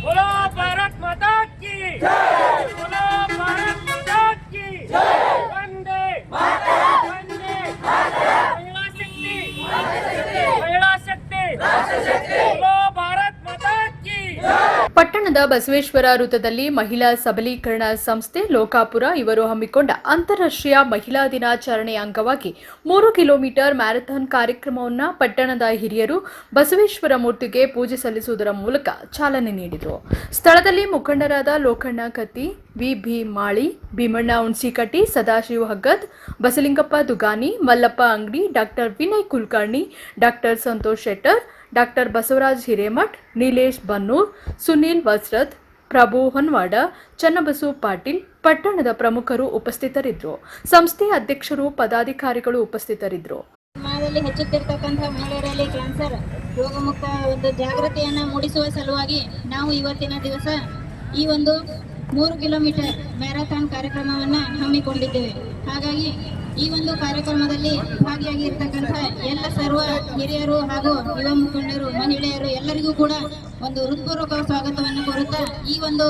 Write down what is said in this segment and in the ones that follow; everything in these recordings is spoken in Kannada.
बोलो भारत माता की बोलो भारत माता की वंदे वंदे महिला शक्ति बोलो भारत माता की। ಪಟ್ಟಣದ ಬಸವೇಶ್ವರ ವೃತ್ತದಲ್ಲಿ ಮಹಿಳಾ ಸಬಲೀಕರಣ ಸಂಸ್ಥೆ ಲೋಕಾಪುರ ಇವರು ಹಮ್ಮಿಕೊಂಡ ಅಂತಾರಾಷ್ಟ್ರೀಯ ಮಹಿಳಾ ದಿನಾಚರಣೆಯ ಅಂಗವಾಗಿ 3 ಕಿಲೋಮೀಟರ್ ಮ್ಯಾರಥಾನ್ ಕಾರ್ಯಕ್ರಮವನ್ನು ಪಟ್ಟಣದ ಹಿರಿಯರು ಬಸವೇಶ್ವರ ಮೂರ್ತಿಗೆ ಪೂಜೆ ಸಲ್ಲಿಸುವುದರ ಮೂಲಕ ಚಾಲನೆ ನೀಡಿದರು. ಸ್ಥಳದಲ್ಲಿ ಮುಖಂಡರಾದ Lokanna Katti, V Mali, Bheemanna Hunasikatti, Sadashiva Haggad, Basalingappa Dugani, Mallappa Angadi, doctor Vinay Kulkarni, doctor Santosh Shettar, doctor Basavaraj Hiremath, Nilesh Bannur, Sunil Vasrat, Prabhu Honwada, Channabasu Patil ಪಟ್ಟಣದ ಪ್ರಮುಖರು ಉಪಸ್ಥಿತರಿದ್ದರು. ಸಂಸ್ಥೆಯ ಅಧ್ಯಕ್ಷರು, ಪದಾಧಿಕಾರಿಗಳು ಉಪಸ್ಥಿತರಿದ್ದರು. ಸಮಾಜದಲ್ಲಿ ಹೆಚ್ಚುತ್ತಿರತಕ್ಕಂತಹ ಮಹಿಳೆಯರಲ್ಲಿ ಕ್ಯಾನ್ಸರ್ ರೋಗಮುಕ್ತ ಒಂದು ಜಾಗೃತಿಯನ್ನು ಮೂಡಿಸುವ ಸಲುವಾಗಿ ನಾವು ಇವತ್ತಿನ ದಿವಸ ಈ ಒಂದು 3 ಕಿಲೋಮೀಟರ್ ಮ್ಯಾರಥಾನ್ ಕಾರ್ಯಕ್ರಮವನ್ನು ಹಮ್ಮಿಕೊಂಡಿದ್ದೇವೆ. ಹಾಗಾಗಿ ಈ ಒಂದು ಕಾರ್ಯಕ್ರಮದಲ್ಲಿ ಭಾಗಿಯಾಗಿರ್ತಕ್ಕಂಥ ಎಲ್ಲ ಸರ್ವ ಹಿರಿಯರು ಹಾಗೂ ಯುವ ಮುಖಂಡರು, ಮಹಿಳೆಯರು ಎಲ್ಲರಿಗೂ ಕೂಡ ಒಂದು ಹೃತ್ಪೂರ್ವಕ ಸ್ವಾಗತವನ್ನು ಕೋರುತ್ತಾ ಈ ಒಂದು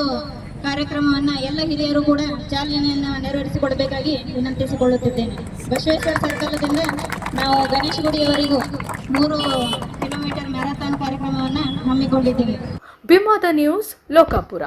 ಕಾರ್ಯಕ್ರಮವನ್ನು ಎಲ್ಲ ಹಿರಿಯರು ಕೂಡ ಚಾಲನೆಯನ್ನು ನೆರವೇರಿಸಿಕೊಡಬೇಕಾಗಿ ವಿನಂತಿಸಿಕೊಳ್ಳುತ್ತಿದ್ದೇನೆ. ಬಸವೇಶ್ವರ ಸರ್ಕಲದಿಂದ ನಾವು ಗಣೇಶ ಗುಡಿಯವರೆಗೂ 3 ಕಿಲೋಮೀಟರ್ ಮ್ಯಾರಥಾನ್ ಕಾರ್ಯಕ್ರಮವನ್ನು ಹಮ್ಮಿಕೊಂಡಿದ್ದೇವೆ. ಬಿಮಾದ ನ್ಯೂಸ್, ಲೋಕಾಪುರ.